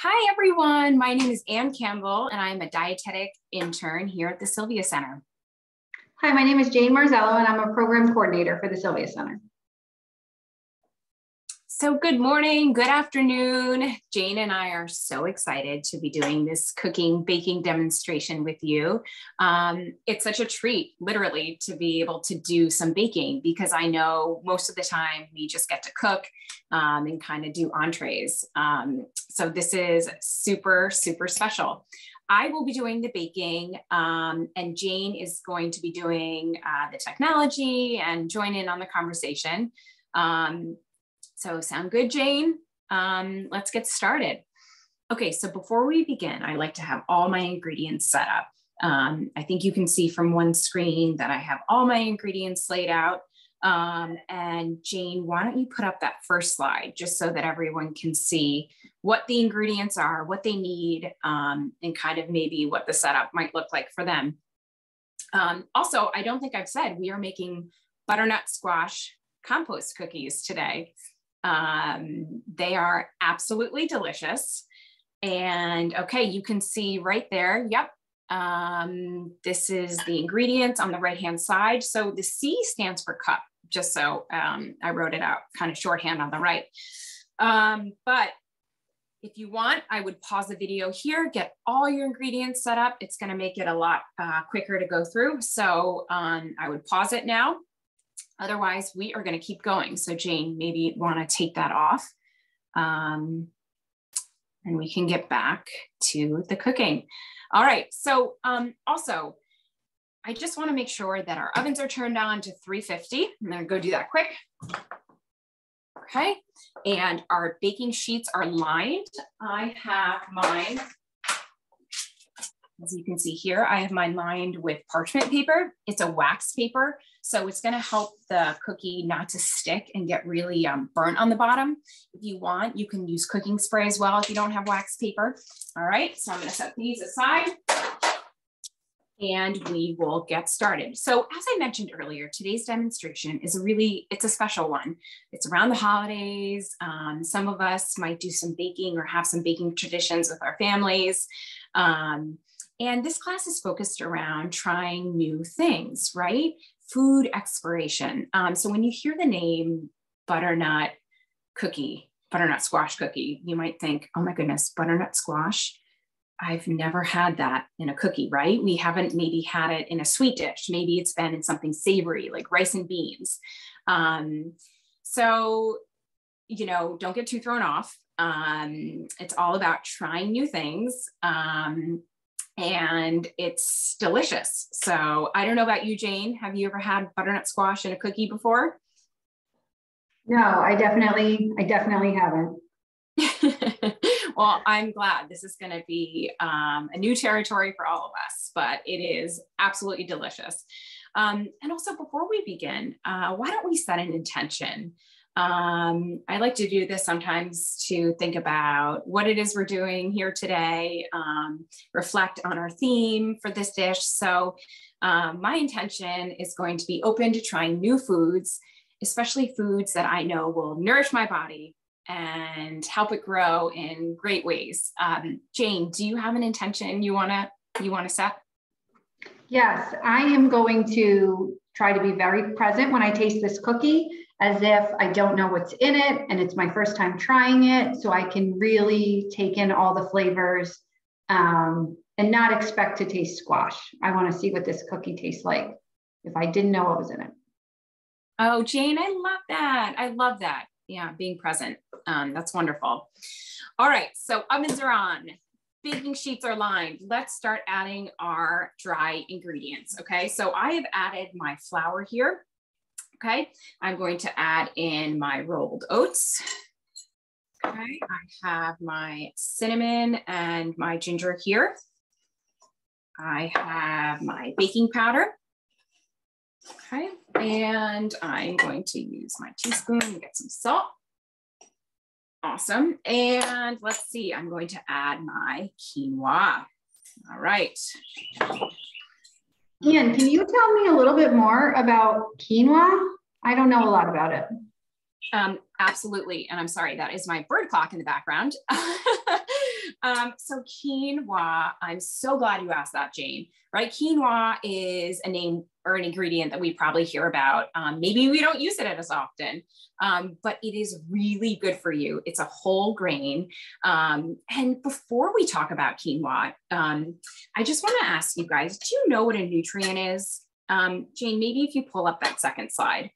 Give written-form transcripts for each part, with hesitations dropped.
Hi, everyone. My name is Ann Campbell, and I'm a dietetic intern here at the Sylvia Center. Hi, my name is Jane Marzello, and I'm a program coordinator for the Sylvia Center. So good morning, good afternoon. Jane and I are so excited to be doing this cooking, baking demonstration with you. It's such a treat, literally, to be able to do some baking because I know most of the time we just get to cook and kind of do entrees. So this is super, super special. I will be doing the baking and Jane is going to be doing the technology and join in on the conversation. So sound good, Jane? Let's get started. Okay, so before we begin, I like to have all my ingredients set up. I think you can see from one screen that I have all my ingredients laid out. And Jane, why don't you put up that first slide just so that everyone can see what the ingredients are, what they need, and kind of maybe what the setup might look like for them. Also, I don't think I've said we are making butternut squash compost cookies today. They are absolutely delicious. And okay, you can see right there. Yep. This is the ingredients on the right-hand side. So the C stands for cup, just so I wrote it out kind of shorthand on the right. But if you want, I would pause the video here, get all your ingredients set up. It's going to make it a lot quicker to go through. So I would pause it now. Otherwise, we are going to keep going. So Jane, maybe want to take that off and we can get back to the cooking. All right. So also, I just want to make sure that our ovens are turned on to 350. I'm going to go do that quick. Okay. And our baking sheets are lined. I have mine, as you can see here, I have mine lined with parchment paper. It's a wax paper. So it's going to help the cookie not to stick and get really burnt on the bottom. If you want, you can use cooking spray as well if you don't have wax paper. All right, so I'm going to set these aside and we will get started. So as I mentioned earlier, today's demonstration is it's a special one. It's around the holidays. Some of us might do some baking or have some baking traditions with our families. And this class is focused around trying new things, right? Food exploration. So when you hear the name butternut cookie, butternut squash cookie, you might think, oh my goodness, butternut squash. I've never had that in a cookie, right? We haven't maybe had it in a sweet dish. Maybe it's been in something savory like rice and beans. So, you know, don't get too thrown off. It's all about trying new things. And it's delicious. So I don't know about you, Jane. Have you ever had butternut squash in a cookie before? No, I definitely haven't. Well, I'm glad. This is going to be a new territory for all of us, but it is absolutely delicious. And also before we begin, why don't we set an intention? I like to do this sometimes to think about what it is we're doing here today, reflect on our theme for this dish. So my intention is going to be open to trying new foods, especially foods that I know will nourish my body and help it grow in great ways. Jane, do you have an intention you want to set? Yes, I am going to try to be very present when I taste this cookie, as if I don't know what's in it and it's my first time trying it, so I can really take in all the flavors and not expect to taste squash. I want to see what this cookie tastes like if I didn't know what was in it. Oh, Jane, I love that. I love that. Yeah, being present. That's wonderful. All right, so ovens are on. Baking sheets are lined. Let's start adding our dry ingredients, okay? So I have added my flour here, okay? I'm going to add in my rolled oats, okay? I have my cinnamon and my ginger here. I have my baking powder, okay? And I'm going to use my teaspoon and get some salt. Awesome. And let's see, I'm going to add my quinoa. All right. Ian, can you tell me a little bit more about quinoa? I don't know a lot about it. Absolutely. And I'm sorry, that is my bird clock in the background. So quinoa, I'm so glad you asked that, Jane, right? Quinoa is a name or an ingredient that we probably hear about. Maybe we don't use it as often, but it is really good for you. It's a whole grain. And before we talk about quinoa, I just want to ask you guys, do you know what a nutrient is? Jane, maybe if you pull up that second slide,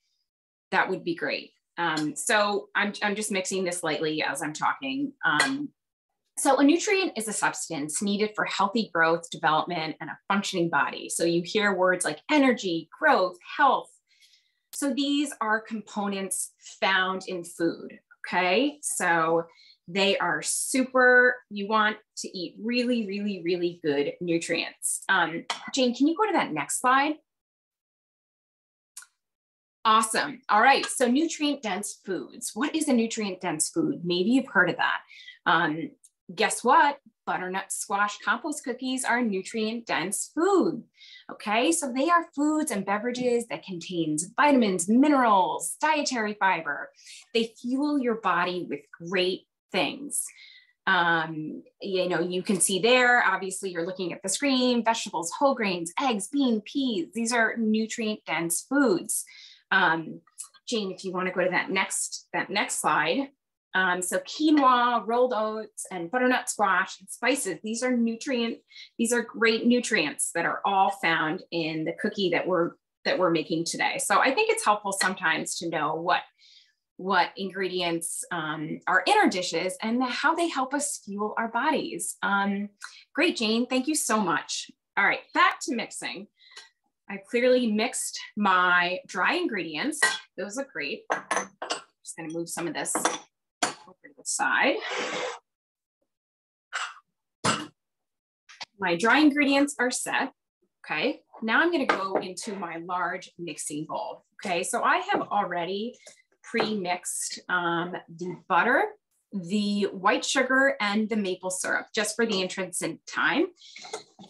that would be great. So I'm just mixing this lightly as I'm talking. So a nutrient is a substance needed for healthy growth, development, and a functioning body. So you hear words like energy, growth, health. So these are components found in food, okay? So they are super, you want to eat really, really, really good nutrients. Jane, can you go to that next slide? Awesome. All right. So nutrient dense foods. What is a nutrient dense food? Maybe you've heard of that. Guess what? Butternut squash compost cookies are nutrient dense food. Okay. So they are foods and beverages that contains vitamins, minerals, dietary fiber. They fuel your body with great things. You know, you can see there, obviously you're looking at the screen, vegetables, whole grains, eggs, beans, peas. These are nutrient dense foods. Jane, if you want to go to that next slide. So quinoa, rolled oats, and butternut squash and spices. These are great nutrients that are all found in the cookie that we're making today. So I think it's helpful sometimes to know what ingredients are in our dishes and how they help us fuel our bodies. Great, Jane, thank you so much. All right, back to mixing. I clearly mixed my dry ingredients. Those look great. I'm just gonna move some of this over to the side. My dry ingredients are set, okay? Now I'm gonna go into my large mixing bowl, okay? So I have already pre-mixed the butter, the white sugar, and the maple syrup, just for the entrance in time.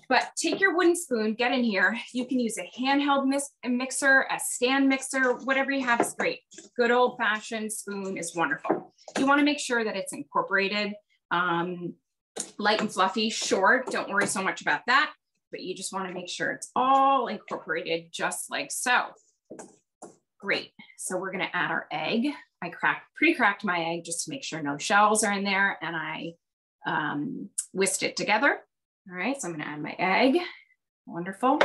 But take your wooden spoon, get in here. You can use a handheld mixer, a stand mixer, whatever you have is great. Good old fashioned spoon is wonderful. You wanna make sure that it's incorporated, light and fluffy, sure, don't worry so much about that, but you just wanna make sure it's all incorporated just like so. Great, so we're gonna add our egg. I pre-cracked my egg just to make sure no shells are in there, and I whisked it together. All right, so I'm gonna add my egg. Wonderful.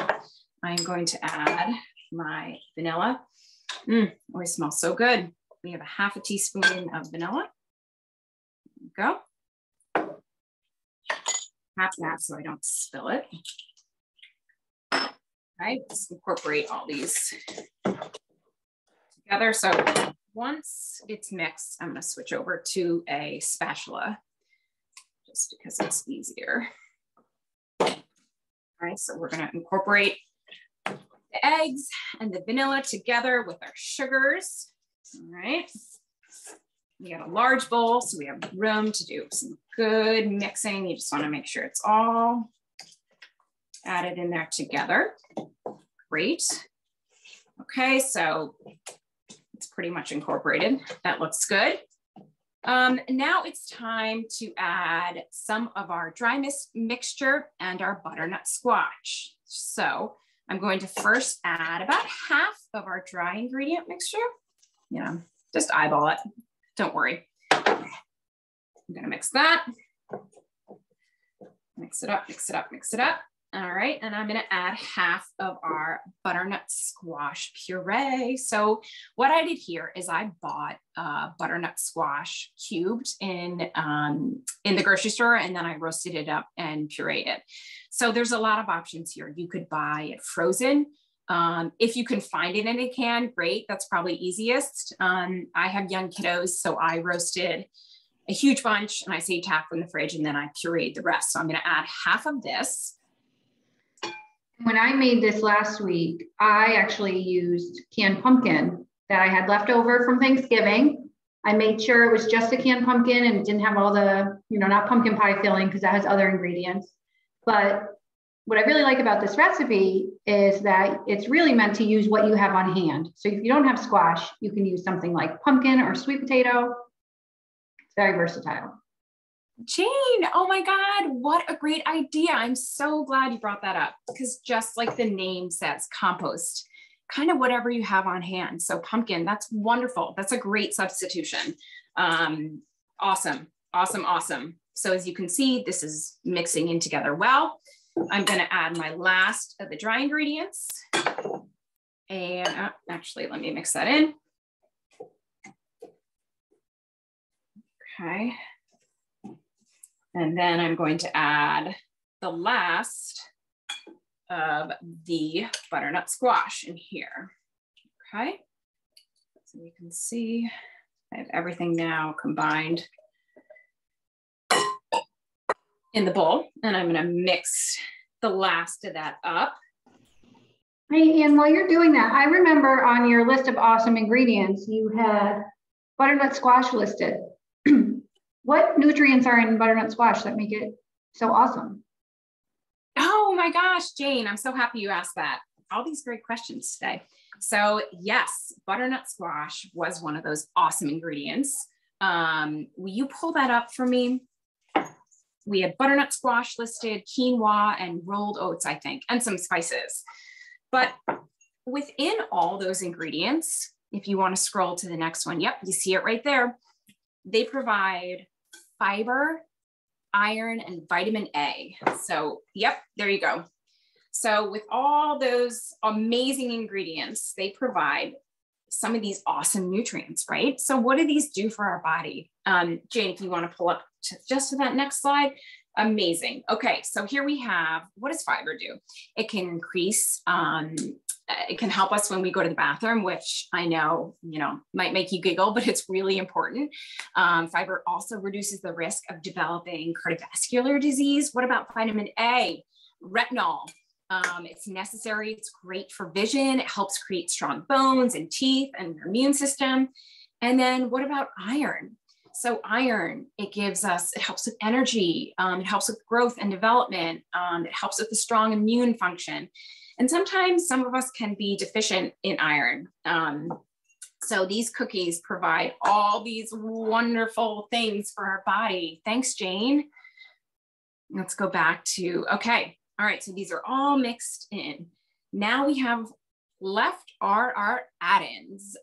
I'm going to add my vanilla. Always smells so good. We have a half a teaspoon of vanilla. There we go. Half that so I don't spill it. All right, let's incorporate all these together. So once it's mixed, I'm gonna switch over to a spatula just because it's easier. All right, so we're gonna incorporate the eggs and the vanilla together with our sugars. All right, we got a large bowl, so we have room to do some good mixing. You just wanna make sure it's all added in there together. Great. Okay, so it's pretty much incorporated. That looks good. Now it's time to add some of our dry mixture and our butternut squash. So I'm going to first add about half of our dry ingredient mixture. You know, just eyeball it. Don't worry. I'm gonna mix that. Mix it up, mix it up, mix it up. All right, and I'm gonna add half of our butternut squash puree. So what I did here is I bought butternut squash cubed in the grocery store, and then I roasted it up and pureed it. So there's a lot of options here. You could buy it frozen. If you can find it in a can, great, that's probably easiest. I have young kiddos, so I roasted a huge bunch and I saved half from the fridge and then I pureed the rest. So I'm gonna add half of this. When I made this last week, I actually used canned pumpkin that I had left over from Thanksgiving. I made sure it was just a canned pumpkin and it didn't have all the, not pumpkin pie filling because that has other ingredients. But what I really like about this recipe is that it's really meant to use what you have on hand. So if you don't have squash, you can use something like pumpkin or sweet potato. It's very versatile. Jane, oh my God, what a great idea. I'm so glad you brought that up because just like the name says, compost, kind of whatever you have on hand. So pumpkin, that's wonderful. That's a great substitution. Awesome, awesome, awesome. So as you can see, this is mixing in together well. I'm going to add my last of the dry ingredients. And actually, let me mix that in. Okay. And then I'm going to add the last of the butternut squash in here. Okay. So you can see I have everything now combined in the bowl, and I'm going to mix the last of that up. Hey, Ann, while you're doing that, I remember on your list of awesome ingredients, you had butternut squash listed. What nutrients are in butternut squash that make it so awesome? Oh my gosh, Jane, I'm so happy you asked that. All these great questions today. So yes, butternut squash was one of those awesome ingredients. Will you pull that up for me? We had butternut squash listed, quinoa, and rolled oats, I think, and some spices. But within all those ingredients, if you want to scroll to the next one, yep, you see it right there. They provide fiber, iron, and vitamin A. So, yep, there you go. So with all those amazing ingredients, they provide some of these awesome nutrients, right? So what do these do for our body? Jane, if you want to pull up just to that next slide. Amazing. Okay, so here we have, what does fiber do? It can increase, it can help us when we go to the bathroom, which I know, might make you giggle, but it's really important. Fiber also reduces the risk of developing cardiovascular disease. What about vitamin A? Retinol. It's necessary. It's great for vision. It helps create strong bones and teeth and your immune system. And then what about iron? So iron, it helps with energy. It helps with growth and development. It helps with the strong immune function. And sometimes some of us can be deficient in iron. So these cookies provide all these wonderful things for our body. Thanks, Jane. Let's go back to, okay. All right, so these are all mixed in. Now we have left are our add-ins.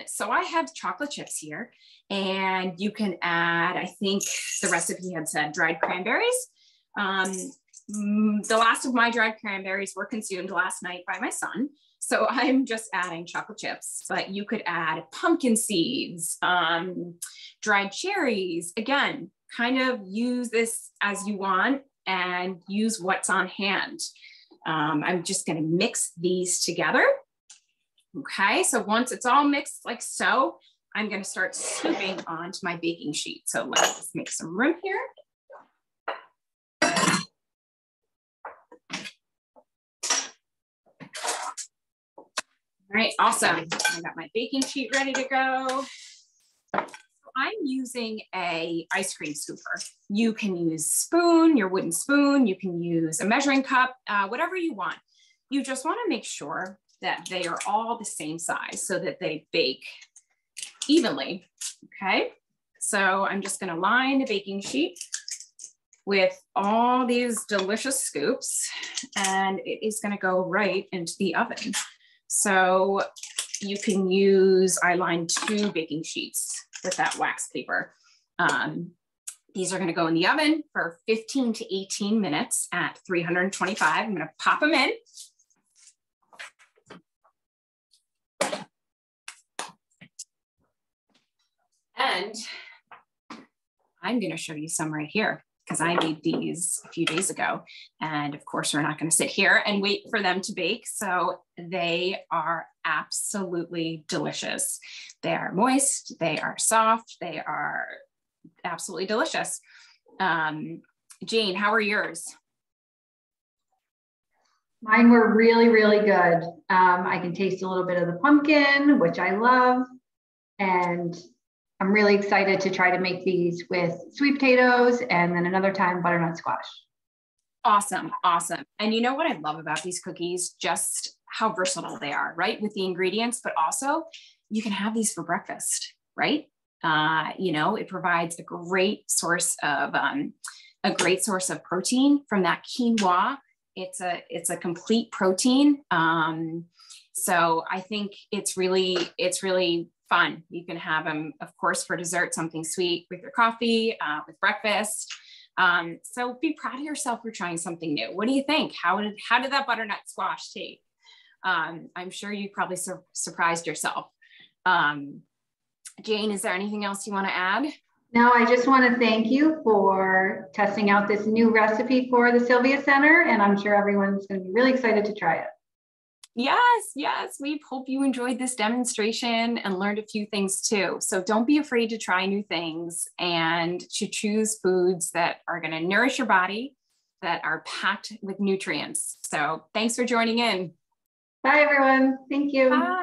So I have chocolate chips here, and you can add, I think the recipe had said dried cranberries. The last of my dried cranberries were consumed last night by my son. So I'm just adding chocolate chips, but you could add pumpkin seeds, dried cherries. Again, kind of use this as you want and use what's on hand. I'm just gonna mix these together. Okay, so once it's all mixed like so, I'm gonna start scooping onto my baking sheet. So let's just make some room here. All right, awesome. I got my baking sheet ready to go. I'm using a ice cream scooper. You can use spoon, your wooden spoon. You can use a measuring cup, whatever you want. You just want to make sure that they are all the same size so that they bake evenly. Okay, so I'm just going to line the baking sheet with all these delicious scoops, and it is going to go right into the oven. So you can use, I lined 2 baking sheets with that wax paper. These are going to go in the oven for 15 to 18 minutes at 325. I'm going to pop them in. And I'm going to show you some right here because I made these a few days ago. And of course, we're not going to sit here and wait for them to bake. So they are absolutely delicious. They are moist, they are soft, they are absolutely delicious. Jane, how are yours? Mine were really, really good. I can taste a little bit of the pumpkin, which I love. And I'm really excited to try to make these with sweet potatoes and then another time butternut squash. Awesome, awesome. And you know what I love about these cookies? Just how versatile they are, right? With the ingredients, but also you can have these for breakfast, right? You know, it provides a great source of protein from that quinoa. It's a complete protein. So I think it's really fun. You can have them, of course, for dessert, something sweet with your coffee, with breakfast. So be proud of yourself for trying something new. What do you think? How did that butternut squash taste? I'm sure you probably surprised yourself. Jane, is there anything else you want to add? No, I just want to thank you for testing out this new recipe for the Sylvia Center, and I'm sure everyone's going to be really excited to try it. Yes. We hope you enjoyed this demonstration and learned a few things too. So don't be afraid to try new things and to choose foods that are going to nourish your body, that are packed with nutrients. So thanks for joining in. Bye, everyone. Thank you. Bye.